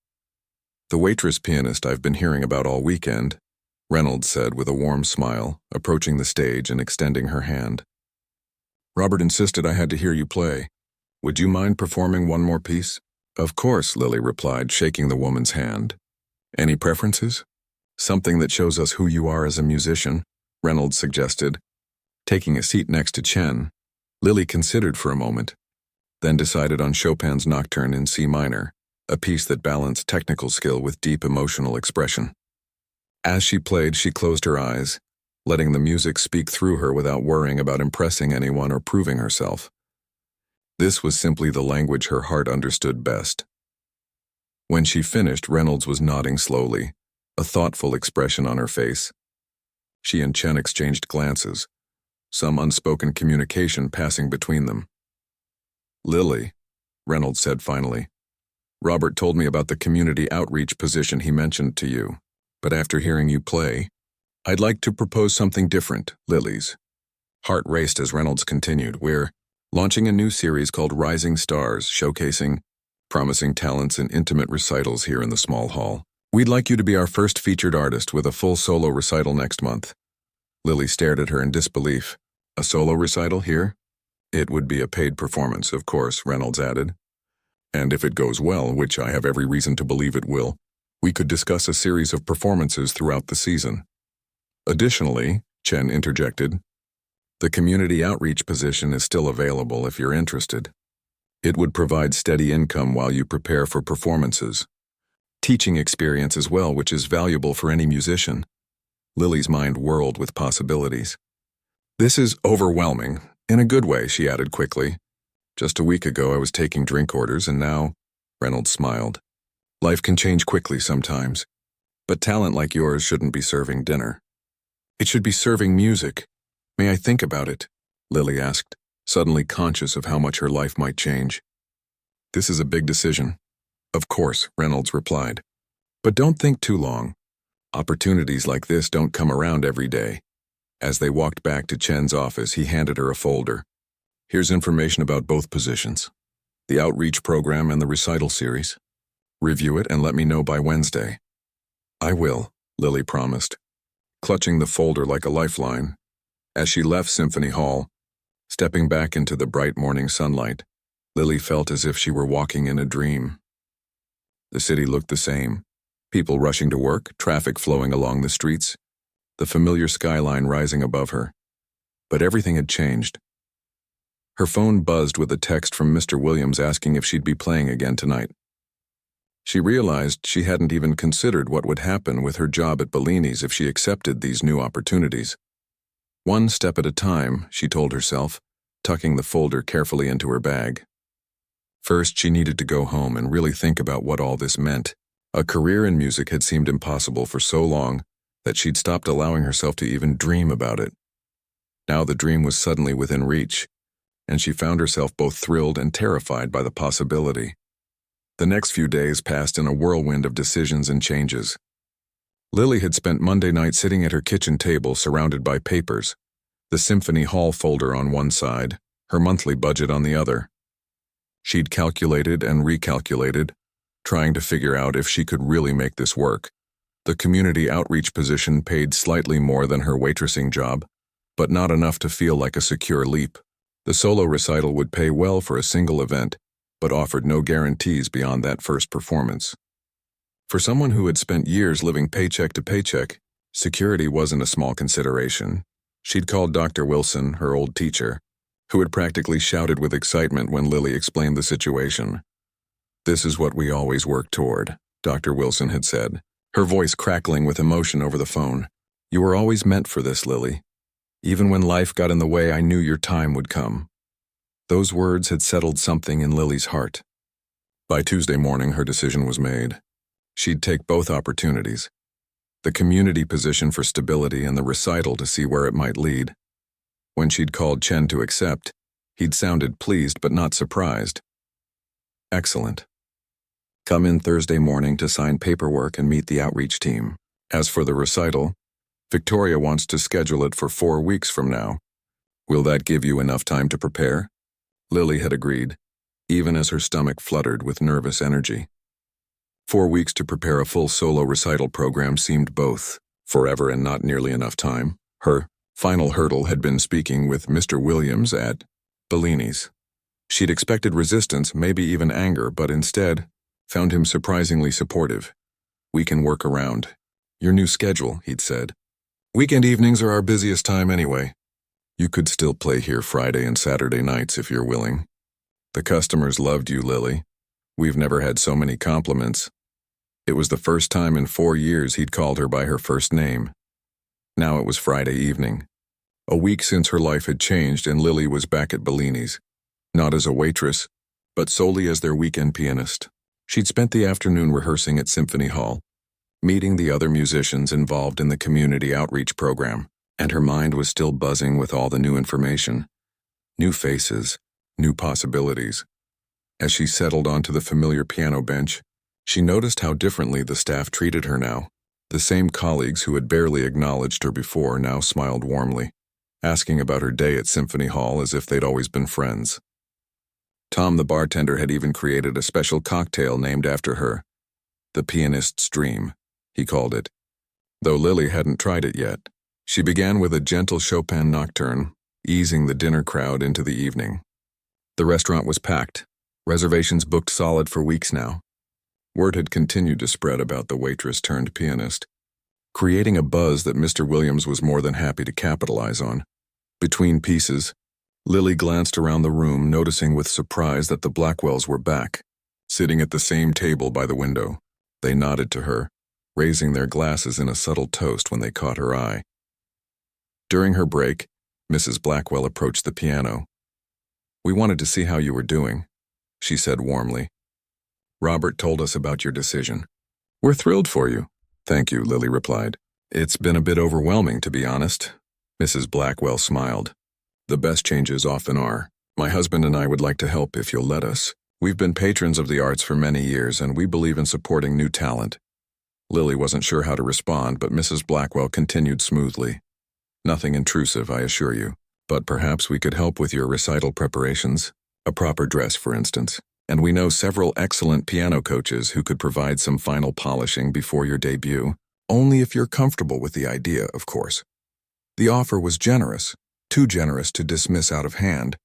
The waitress pianist I've been hearing about all weekend, Reynolds said with a warm smile, approaching the stage and extending her hand. Robert insisted I had to hear you play. Would you mind performing one more piece? Of course, Lily replied, shaking the woman's hand. Any preferences? Something that shows us who you are as a musician, Reynolds suggested. Taking a seat next to Chen, Lily considered for a moment, then decided on Chopin's Nocturne in C minor, a piece that balanced technical skill with deep emotional expression. As she played, she closed her eyes, letting the music speak through her without worrying about impressing anyone or proving herself. This was simply the language her heart understood best. When she finished, Reynolds was nodding slowly, a thoughtful expression on her face. She and Chen exchanged glances, some unspoken communication passing between them. Lily, Reynolds said finally, Robert told me about the community outreach position he mentioned to you, but after hearing you play, I'd like to propose something different, Lily's. Heart raced as Reynolds continued. We're launching a new series called Rising Stars, showcasing promising talents in intimate recitals here in the small hall. We'd like you to be our first featured artist with a full solo recital next month. Lily stared at her in disbelief. A solo recital here? It would be a paid performance, of course, Reynolds added. And if it goes well, which I have every reason to believe it will, we could discuss a series of performances throughout the season. Additionally, Chen interjected, the community outreach position is still available if you're interested. It would provide steady income while you prepare for performances. Teaching experience as well, which is valuable for any musician. Lily's mind whirled with possibilities. This is overwhelming, in a good way, she added quickly. Just a week ago I was taking drink orders and now, Reynolds smiled. Life can change quickly sometimes, but talent like yours shouldn't be serving dinner. It should be serving music. May I think about it? Lily asked, suddenly conscious of how much her life might change. This is a big decision. Of course, Reynolds replied. But don't think too long. Opportunities like this don't come around every day. As they walked back to Chen's office, he handed her a folder. Here's information about both positions, the outreach program and the recital series. Review it and let me know by Wednesday. I will, Lily promised, clutching the folder like a lifeline. As she left Symphony Hall, stepping back into the bright morning sunlight, Lily felt as if she were walking in a dream. The city looked the same, people rushing to work, traffic flowing along the streets, the familiar skyline rising above her. But everything had changed. Her phone buzzed with a text from Mr. Williams asking if she'd be playing again tonight. She realized she hadn't even considered what would happen with her job at Bellini's if she accepted these new opportunities. One step at a time, she told herself, tucking the folder carefully into her bag. First, she needed to go home and really think about what all this meant. A career in music had seemed impossible for so long that she'd stopped allowing herself to even dream about it. Now the dream was suddenly within reach, and she found herself both thrilled and terrified by the possibility. The next few days passed in a whirlwind of decisions and changes. Lily had spent Monday night sitting at her kitchen table surrounded by papers, the Symphony Hall folder on one side, her monthly budget on the other. She'd calculated and recalculated, trying to figure out if she could really make this work. The community outreach position paid slightly more than her waitressing job, but not enough to feel like a secure leap. The solo recital would pay well for a single event, but offered no guarantees beyond that first performance. For someone who had spent years living paycheck to paycheck, security wasn't a small consideration. She'd called Dr. Wilson, her old teacher, who had practically shouted with excitement when Lily explained the situation. This is what we always work toward, Dr. Wilson had said, her voice crackling with emotion over the phone. You were always meant for this, Lily. Even when life got in the way, I knew your time would come. Those words had settled something in Lily's heart. By Tuesday morning, her decision was made. She'd take both opportunities, the community position for stability and the recital to see where it might lead. When she'd called Chen to accept, he'd sounded pleased but not surprised. Excellent. Come in Thursday morning to sign paperwork and meet the outreach team. As for the recital, Victoria wants to schedule it for 4 weeks from now. Will that give you enough time to prepare? Lily had agreed, even as her stomach fluttered with nervous energy. 4 weeks to prepare a full solo recital program seemed both forever and not nearly enough time. Her final hurdle had been speaking with Mr. Williams at Bellini's. She'd expected resistance, maybe even anger, but instead found him surprisingly supportive. "We can work around your new schedule," he'd said. "Weekend evenings are our busiest time anyway. You could still play here Friday and Saturday nights if you're willing. The customers loved you, Lily. We've never had so many compliments." It was the first time in 4 years he'd called her by her first name. Now it was Friday evening. A week since her life had changed and Lily was back at Bellini's. Not as a waitress, but solely as their weekend pianist. She'd spent the afternoon rehearsing at Symphony Hall, meeting the other musicians involved in the community outreach program, and her mind was still buzzing with all the new information. New faces, new possibilities. As she settled onto the familiar piano bench, she noticed how differently the staff treated her now. The same colleagues who had barely acknowledged her before now smiled warmly, asking about her day at Symphony Hall as if they'd always been friends. Tom, the bartender, had even created a special cocktail named after her. The pianist's dream, he called it. Though Lily hadn't tried it yet, she began with a gentle Chopin nocturne, easing the dinner crowd into the evening. The restaurant was packed, reservations booked solid for weeks now. Word had continued to spread about the waitress-turned-pianist, creating a buzz that Mr. Williams was more than happy to capitalize on. Between pieces, Lily glanced around the room, noticing with surprise that the Blackwells were back, sitting at the same table by the window. They nodded to her, raising their glasses in a subtle toast when they caught her eye. During her break, Mrs. Blackwell approached the piano. "We wanted to see how you were doing," she said warmly. "Robert told us about your decision." "We're thrilled for you." "Thank you," Lily replied. "It's been a bit overwhelming, to be honest." Mrs. Blackwell smiled. "The best changes often are. My husband and I would like to help if you'll let us. We've been patrons of the arts for many years, and we believe in supporting new talent." Lily wasn't sure how to respond, but Mrs. Blackwell continued smoothly. "Nothing intrusive, I assure you. But perhaps we could help with your recital preparations. A proper dress, for instance. And we know several excellent piano coaches who could provide some final polishing before your debut, only if you're comfortable with the idea, of course." The offer was generous, too generous to dismiss out of hand,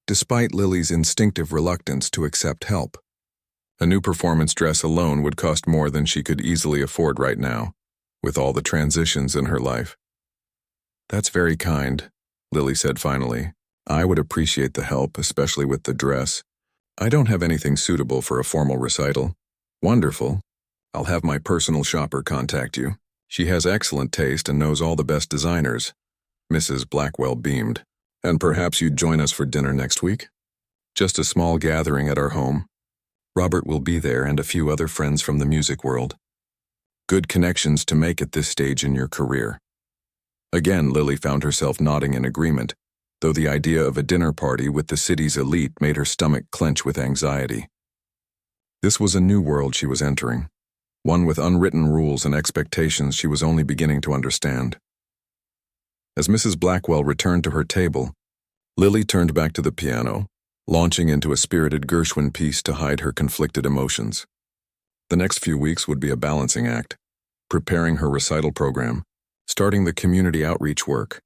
despite Lily's instinctive reluctance to accept help. A new performance dress alone would cost more than she could easily afford right now, with all the transitions in her life. "That's very kind," Lily said finally. "I would appreciate the help, especially with the dress. I don't have anything suitable for a formal recital." "Wonderful. I'll have my personal shopper contact you. She has excellent taste and knows all the best designers." Mrs. Blackwell beamed. "And perhaps you'd join us for dinner next week? Just a small gathering at our home. Robert will be there and a few other friends from the music world. Good connections to make at this stage in your career." Again, Lily found herself nodding in agreement, though the idea of a dinner party with the city's elite made her stomach clench with anxiety. This was a new world she was entering, one with unwritten rules and expectations she was only beginning to understand. As Mrs. Blackwell returned to her table, Lily turned back to the piano, launching into a spirited Gershwin piece to hide her conflicted emotions. The next few weeks would be a balancing act, preparing her recital program, starting the community outreach work,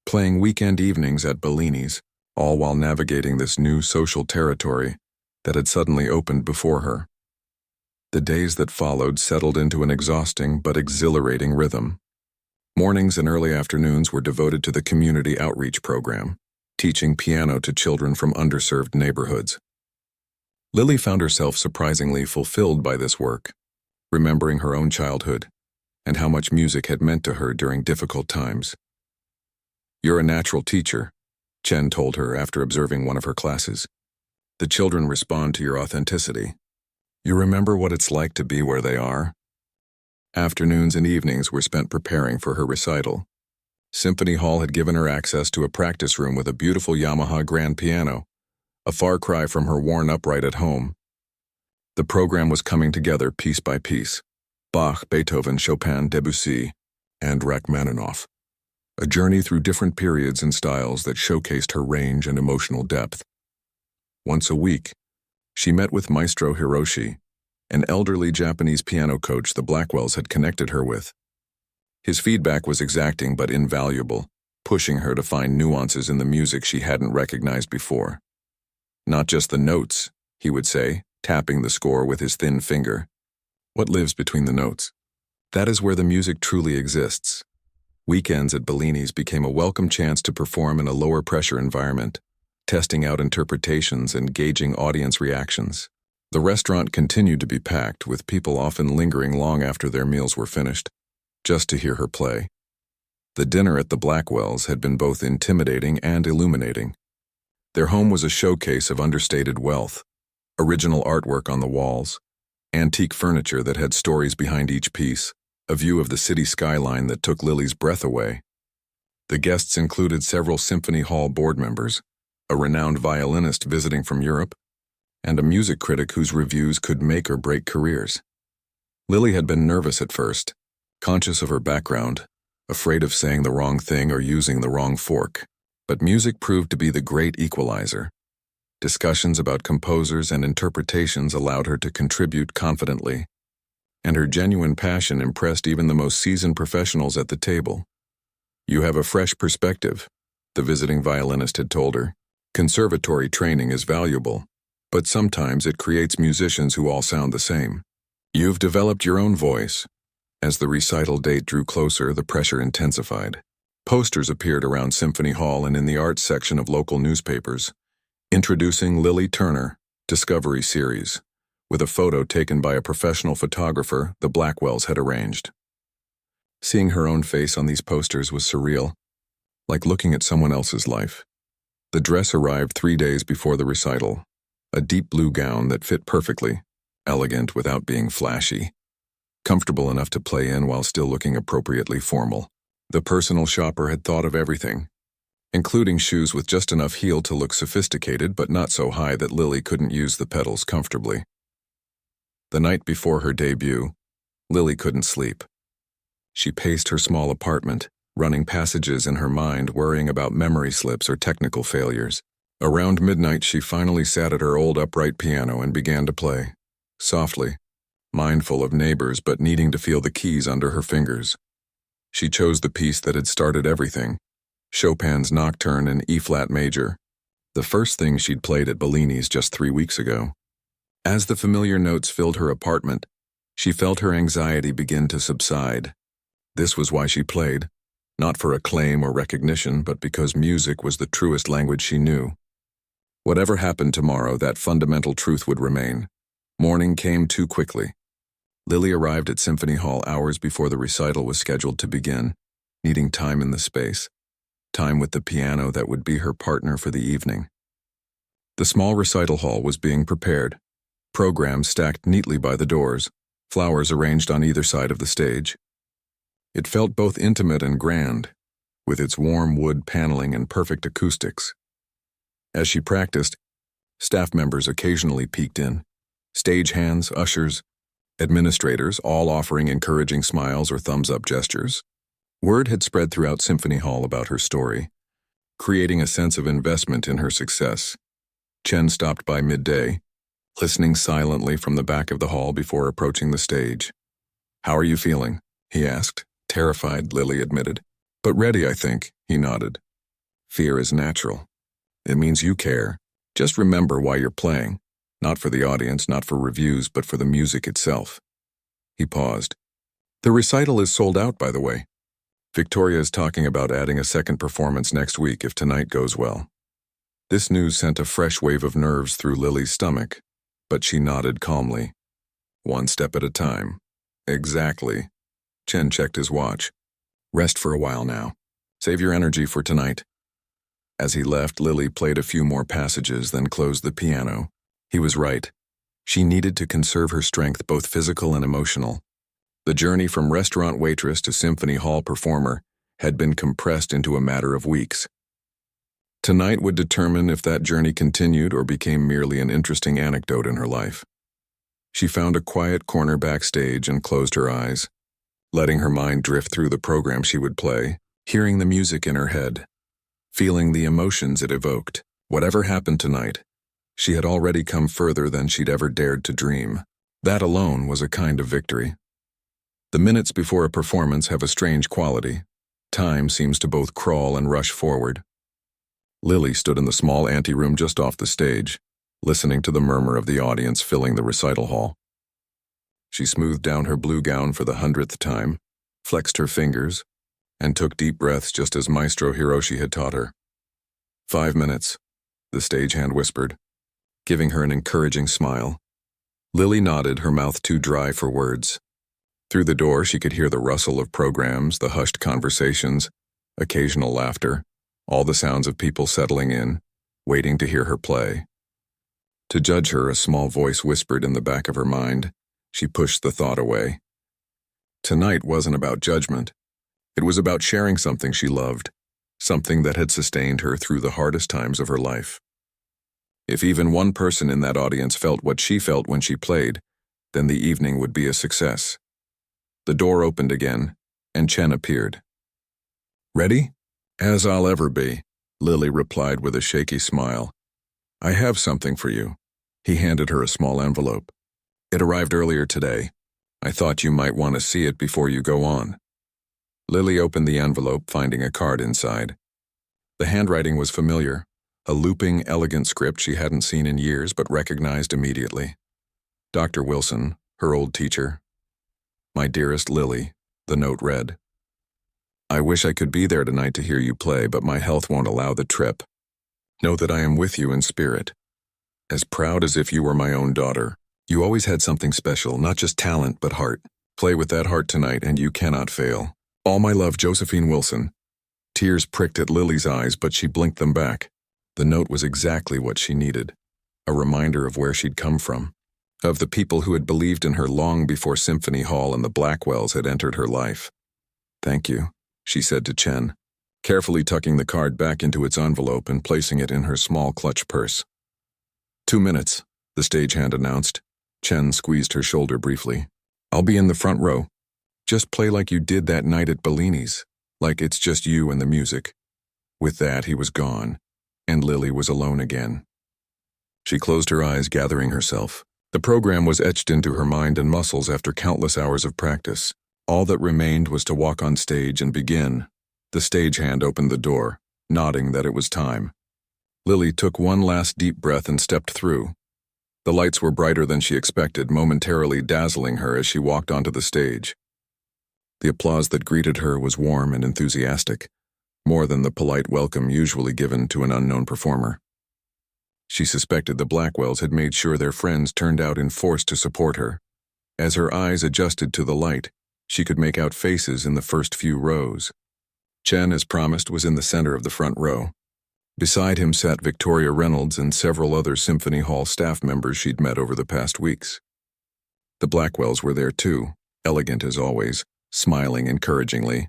playing weekend evenings at Bellini's, all while navigating this new social territory that had suddenly opened before her. The days that followed settled into an exhausting but exhilarating rhythm. Mornings and early afternoons were devoted to the community outreach program, teaching piano to children from underserved neighborhoods. Lily found herself surprisingly fulfilled by this work, remembering her own childhood and how much music had meant to her during difficult times. "You're a natural teacher," Chen told her after observing one of her classes. "The children respond to your authenticity. You remember what it's like to be where they are." Afternoons and evenings were spent preparing for her recital. Symphony Hall had given her access to a practice room with a beautiful Yamaha grand piano, a far cry from her worn upright at home. The program was coming together piece by piece: Bach, Beethoven, Chopin, Debussy, and Rachmaninoff. A journey through different periods and styles that showcased her range and emotional depth. Once a week, she met with Maestro Hiroshi, an elderly Japanese piano coach the Blackwells had connected her with. His feedback was exacting but invaluable, pushing her to find nuances in the music she hadn't recognized before. Not just the notes, he would say, tapping the score with his thin finger. What lives between the notes? That is where the music truly exists. Weekends at Bellini's became a welcome chance to perform in a lower-pressure environment, testing out interpretations and gauging audience reactions. The restaurant continued to be packed, with people often lingering long after their meals were finished, just to hear her play. The dinner at the Blackwells had been both intimidating and illuminating. Their home was a showcase of understated wealth, original artwork on the walls, antique furniture that had stories behind each piece, a view of the city skyline that took Lily's breath away. The guests included several Symphony Hall board members, a renowned violinist visiting from Europe, and a music critic whose reviews could make or break careers. Lily had been nervous at first, conscious of her background, afraid of saying the wrong thing or using the wrong fork, but music proved to be the great equalizer. Discussions about composers and interpretations allowed her to contribute confidently, and her genuine passion impressed even the most seasoned professionals at the table. "You have a fresh perspective," the visiting violinist had told her. "Conservatory training is valuable, but sometimes it creates musicians who all sound the same. You've developed your own voice." As the recital date drew closer, the pressure intensified. Posters appeared around Symphony Hall and in the arts section of local newspapers, introducing Lily Turner, Discovery Series, with a photo taken by a professional photographer the Blackwells had arranged. Seeing her own face on these posters was surreal, like looking at someone else's life. The dress arrived 3 days before the recital, a deep blue gown that fit perfectly, elegant without being flashy, comfortable enough to play in while still looking appropriately formal. The personal shopper had thought of everything, including shoes with just enough heel to look sophisticated but not so high that Lily couldn't use the pedals comfortably. The night before her debut, Lily couldn't sleep. She paced her small apartment, running passages in her mind, worrying about memory slips or technical failures. Around midnight, she finally sat at her old upright piano and began to play, softly, mindful of neighbors but needing to feel the keys under her fingers. She chose the piece that had started everything, Chopin's Nocturne in E-flat major, the first thing she'd played at Bellini's just 3 weeks ago. As the familiar notes filled her apartment, she felt her anxiety begin to subside. This was why she played, not for acclaim or recognition, but because music was the truest language she knew. Whatever happened tomorrow, that fundamental truth would remain. Morning came too quickly. Lily arrived at Symphony Hall hours before the recital was scheduled to begin, needing time in the space, time with the piano that would be her partner for the evening. The small recital hall was being prepared, programs stacked neatly by the doors, flowers arranged on either side of the stage. It felt both intimate and grand, with its warm wood paneling and perfect acoustics. As she practiced, staff members occasionally peeked in, stagehands, ushers, administrators, all offering encouraging smiles or thumbs-up gestures. Word had spread throughout Symphony Hall about her story, creating a sense of investment in her success. Chen stopped by midday, listening silently from the back of the hall before approaching the stage. "How are you feeling?" he asked. Terrified, Lily admitted. "But ready, I think," he nodded. "Fear is natural. It means you care. Just remember why you're playing. Not for the audience, not for reviews, but for the music itself." He paused. "The recital is sold out, by the way. Victoria is talking about adding a second performance next week if tonight goes well." This news sent a fresh wave of nerves through Lily's stomach, but she nodded calmly. "One step at a time." "Exactly." Chen checked his watch. "Rest for a while now. Save your energy for tonight." As he left, Lily played a few more passages, then closed the piano. He was right. She needed to conserve her strength, both physical and emotional. The journey from restaurant waitress to Symphony Hall performer had been compressed into a matter of weeks. Tonight would determine if that journey continued or became merely an interesting anecdote in her life. She found a quiet corner backstage and closed her eyes, letting her mind drift through the program she would play, hearing the music in her head, feeling the emotions it evoked. Whatever happened tonight, she had already come further than she'd ever dared to dream. That alone was a kind of victory. The minutes before a performance have a strange quality. Time seems to both crawl and rush forward. Lily stood in the small anteroom just off the stage, listening to the murmur of the audience filling the recital hall. She smoothed down her blue gown for the 100th time, flexed her fingers, and took deep breaths just as Maestro Hiroshi had taught her. 5 minutes, the stagehand whispered, giving her an encouraging smile. Lily nodded, her mouth too dry for words. Through the door, she could hear the rustle of programs, the hushed conversations, occasional laughter, all the sounds of people settling in, waiting to hear her play. To judge her, a small voice whispered in the back of her mind. She pushed the thought away. Tonight wasn't about judgment. It was about sharing something she loved, something that had sustained her through the hardest times of her life. If even one person in that audience felt what she felt when she played, then the evening would be a success. The door opened again, and Chen appeared. "Ready?" "As I'll ever be," Lily replied with a shaky smile. "I have something for you." He handed her a small envelope. "It arrived earlier today. I thought you might want to see it before you go on." Lily opened the envelope, finding a card inside. The handwriting was familiar, a looping, elegant script she hadn't seen in years but recognized immediately. Dr. Wilson, her old teacher. "My dearest Lily," the note read. "I wish I could be there tonight to hear you play, but my health won't allow the trip. Know that I am with you in spirit. As proud as if you were my own daughter. You always had something special, not just talent, but heart. Play with that heart tonight and you cannot fail. All my love, Josephine Wilson." Tears pricked at Lily's eyes, but she blinked them back. The note was exactly what she needed. A reminder of where she'd come from. Of the people who had believed in her long before Symphony Hall and the Blackwells had entered her life. "Thank you," she said to Chen, carefully tucking the card back into its envelope and placing it in her small clutch purse. 2 minutes, the stagehand announced. Chen squeezed her shoulder briefly. "I'll be in the front row. Just play like you did that night at Bellini's, like it's just you and the music." With that, he was gone, and Lily was alone again. She closed her eyes, gathering herself. The program was etched into her mind and muscles after countless hours of practice. All that remained was to walk on stage and begin. The stagehand opened the door, nodding that it was time. Lily took one last deep breath and stepped through. The lights were brighter than she expected, momentarily dazzling her as she walked onto the stage. The applause that greeted her was warm and enthusiastic, more than the polite welcome usually given to an unknown performer. She suspected the Blackwells had made sure their friends turned out in force to support her. As her eyes adjusted to the light, she could make out faces in the first few rows. Chen, as promised, was in the center of the front row. Beside him sat Victoria Reynolds and several other Symphony Hall staff members she'd met over the past weeks. The Blackwells were there too, elegant as always, smiling encouragingly.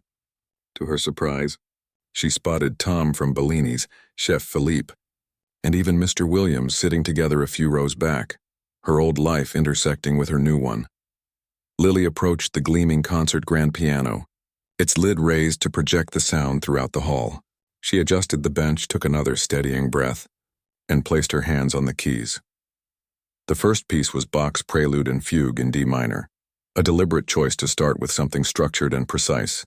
To her surprise, she spotted Tom from Bellini's, Chef Philippe, and even Mr. Williams sitting together a few rows back, her old life intersecting with her new one. Lily approached the gleaming concert grand piano, its lid raised to project the sound throughout the hall. She adjusted the bench, took another steadying breath, and placed her hands on the keys. The first piece was Bach's Prelude and Fugue in D minor, a deliberate choice to start with something structured and precise,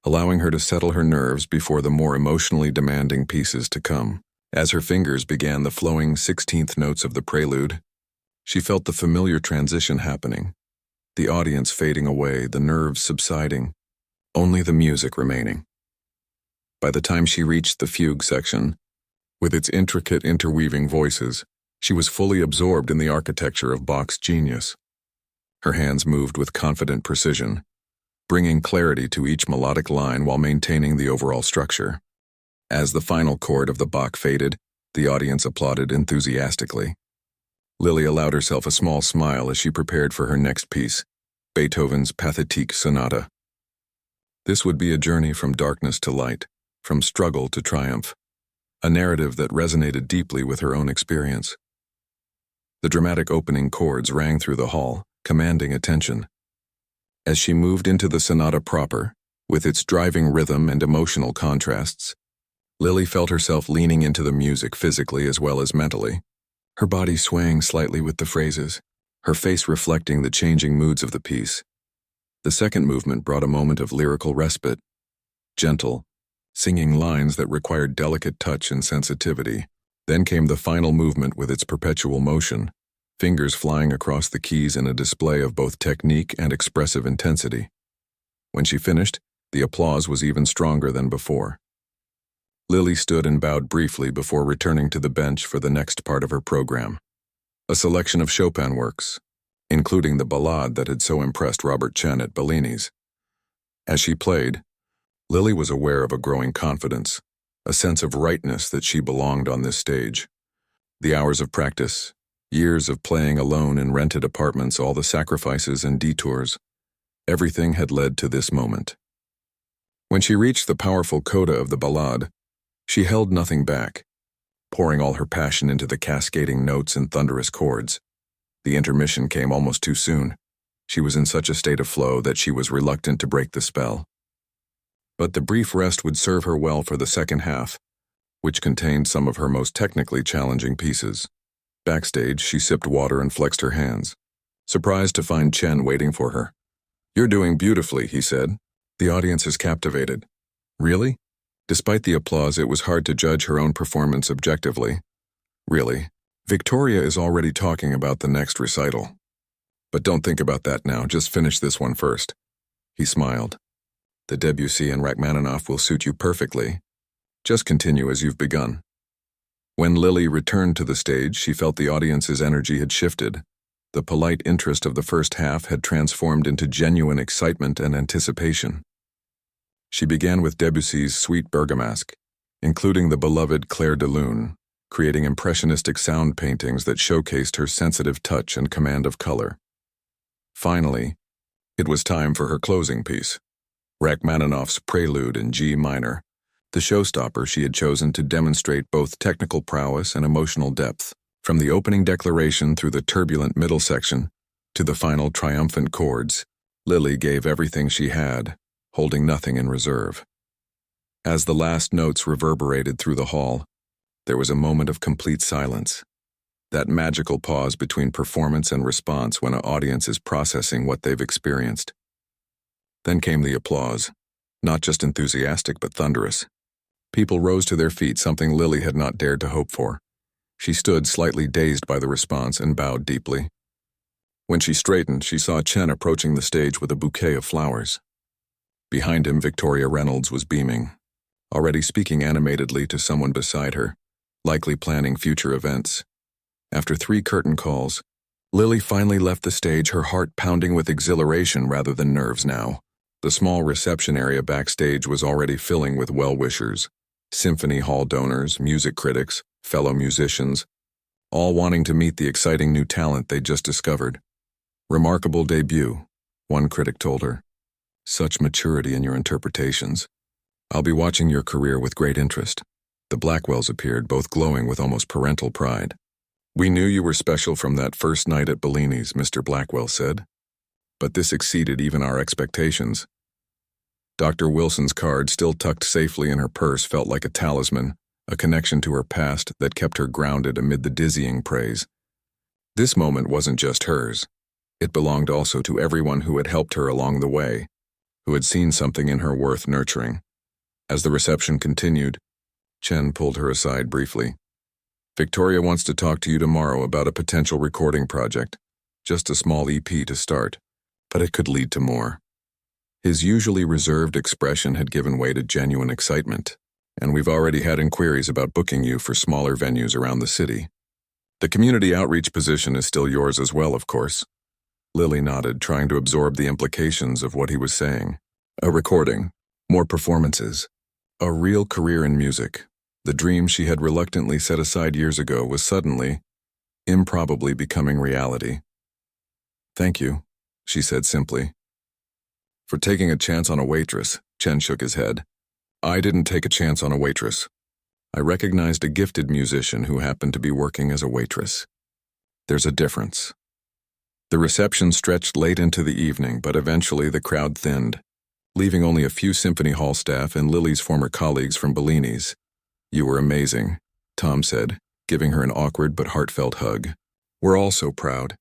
allowing her to settle her nerves before the more emotionally demanding pieces to come. As her fingers began the flowing 16th notes of the prelude, she felt the familiar transition happening, the audience fading away, the nerves subsiding, only the music remaining. By the time she reached the fugue section, with its intricate interweaving voices, she was fully absorbed in the architecture of Bach's genius. Her hands moved with confident precision, bringing clarity to each melodic line while maintaining the overall structure. As the final chord of the Bach faded, the audience applauded enthusiastically. Lily allowed herself a small smile as she prepared for her next piece, Beethoven's Pathétique Sonata. This would be a journey from darkness to light, from struggle to triumph, a narrative that resonated deeply with her own experience. The dramatic opening chords rang through the hall, commanding attention. As she moved into the sonata proper, with its driving rhythm and emotional contrasts, Lily felt herself leaning into the music physically as well as mentally, her body swaying slightly with the phrases. her face reflecting the changing moods of the piece. The second movement brought a moment of lyrical respite, gentle, singing lines that required delicate touch and sensitivity. Then came the final movement with its perpetual motion, fingers flying across the keys in a display of both technique and expressive intensity. When she finished, the applause was even stronger than before. Lily stood and bowed briefly before returning to the bench for the next part of her program. A selection of Chopin works, including the ballade that had so impressed Robert Chen at Bellini's. As she played, Lily was aware of a growing confidence, a sense of rightness that she belonged on this stage. The hours of practice, years of playing alone in rented apartments, all the sacrifices and detours, everything had led to this moment. When she reached the powerful coda of the ballade, she held nothing back, pouring all her passion into the cascading notes and thunderous chords. The intermission came almost too soon. She was in such a state of flow that she was reluctant to break the spell. But the brief rest would serve her well for the second half, which contained some of her most technically challenging pieces. Backstage, she sipped water and flexed her hands, surprised to find Chen waiting for her. "You're doing beautifully," he said. "The audience is captivated." "Really?" Despite the applause, it was hard to judge her own performance objectively. "Really. Victoria is already talking about the next recital. But don't think about that now, just finish this one first." He smiled. "The Debussy and Rachmaninoff will suit you perfectly. Just continue as you've begun." When Lily returned to the stage, she felt the audience's energy had shifted. The polite interest of the first half had transformed into genuine excitement and anticipation. She began with Debussy's Suite Bergamasque, including the beloved Clair de Lune, creating impressionistic sound paintings that showcased her sensitive touch and command of color. Finally, it was time for her closing piece, Rachmaninoff's Prelude in G minor, the showstopper she had chosen to demonstrate both technical prowess and emotional depth. From the opening declaration through the turbulent middle section to the final triumphant chords, Lily gave everything she had, holding nothing in reserve. As the last notes reverberated through the hall, there was a moment of complete silence, that magical pause between performance and response when an audience is processing what they've experienced. Then came the applause, not just enthusiastic but thunderous. People rose to their feet, something Lily had not dared to hope for. She stood slightly dazed by the response and bowed deeply. When she straightened, she saw Chen approaching the stage with a bouquet of flowers. Behind him, Victoria Reynolds was beaming, already speaking animatedly to someone beside her, likely planning future events. After 3 curtain calls, Lily finally left the stage, her heart pounding with exhilaration rather than nerves now. The small reception area backstage was already filling with well-wishers, symphony hall donors, music critics, fellow musicians, all wanting to meet the exciting new talent they'd just discovered. "Remarkable debut," one critic told her. "Such maturity in your interpretations. I'll be watching your career with great interest." The Blackwells appeared, both glowing with almost parental pride. "We knew you were special from that first night at Bellini's," Mr. Blackwell said. "But this exceeded even our expectations." Dr. Wilson's card, still tucked safely in her purse, felt like a talisman, a connection to her past that kept her grounded amid the dizzying praise. This moment wasn't just hers. It belonged also to everyone who had helped her along the way, who had seen something in her worth nurturing. As the reception continued, Chen pulled her aside briefly. "Victoria wants to talk to you tomorrow about a potential recording project. Just a small EP to start, but it could lead to more." His usually reserved expression had given way to genuine excitement. "And we've already had inquiries about booking you for smaller venues around the city. The community outreach position is still yours as well, of course." Lily nodded, trying to absorb the implications of what he was saying. A recording, more performances, a real career in music. The dream she had reluctantly set aside years ago was suddenly, improbably becoming reality. "Thank you," she said simply. "For taking a chance on a waitress," Chen shook his head. "I didn't take a chance on a waitress. I recognized a gifted musician who happened to be working as a waitress. There's a difference." The reception stretched late into the evening, but eventually the crowd thinned, leaving only a few Symphony Hall staff and Lily's former colleagues from Bellini's. "You were amazing," Tom said, giving her an awkward but heartfelt hug. "We're all so proud."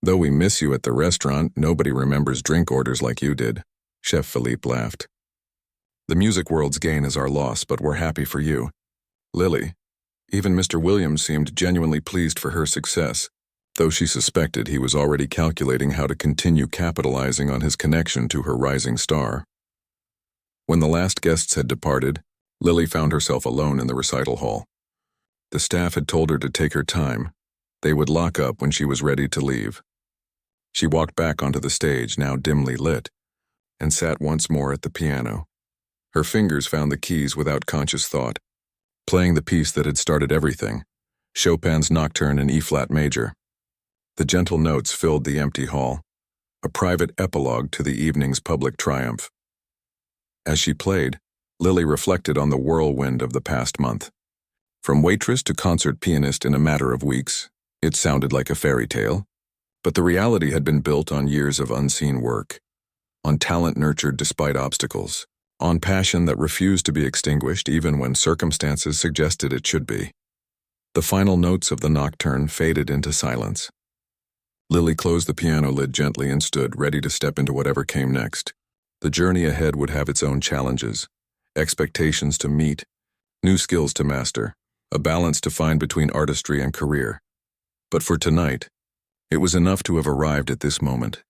Though we miss you at the restaurant, nobody remembers drink orders like you did. Chef Philippe laughed. The music world's gain is our loss, but we're happy for you. Lily. Even Mr. Williams seemed genuinely pleased for her success, though she suspected he was already calculating how to continue capitalizing on his connection to her rising star. When the last guests had departed, Lily found herself alone in the recital hall. The staff had told her to take her time. They would lock up when she was ready to leave. She walked back onto the stage, now dimly lit, and sat once more at the piano. Her fingers found the keys without conscious thought, playing the piece that had started everything, Chopin's Nocturne in E-flat major. The gentle notes filled the empty hall, a private epilogue to the evening's public triumph. As she played, Lily reflected on the whirlwind of the past month. From waitress to concert pianist in a matter of weeks, it sounded like a fairy tale, but the reality had been built on years of unseen work, on talent nurtured despite obstacles, on passion that refused to be extinguished even when circumstances suggested it should be. The final notes of the nocturne faded into silence. Lily closed the piano lid gently and stood ready to step into whatever came next. The journey ahead would have its own challenges, expectations to meet, new skills to master, a balance to find between artistry and career. But for tonight, it was enough to have arrived at this moment,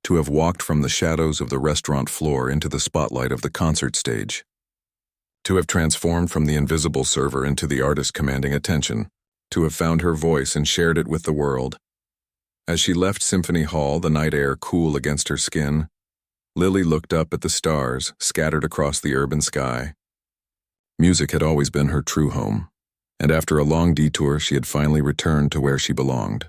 to have walked from the shadows of the restaurant floor into the spotlight of the concert stage, to have transformed from the invisible server into the artist commanding attention, to have found her voice and shared it with the world. As she left Symphony Hall, the night air cool against her skin, Lily looked up at the stars scattered across the urban sky. Music had always been her true home, and after a long detour she had finally returned to where she belonged.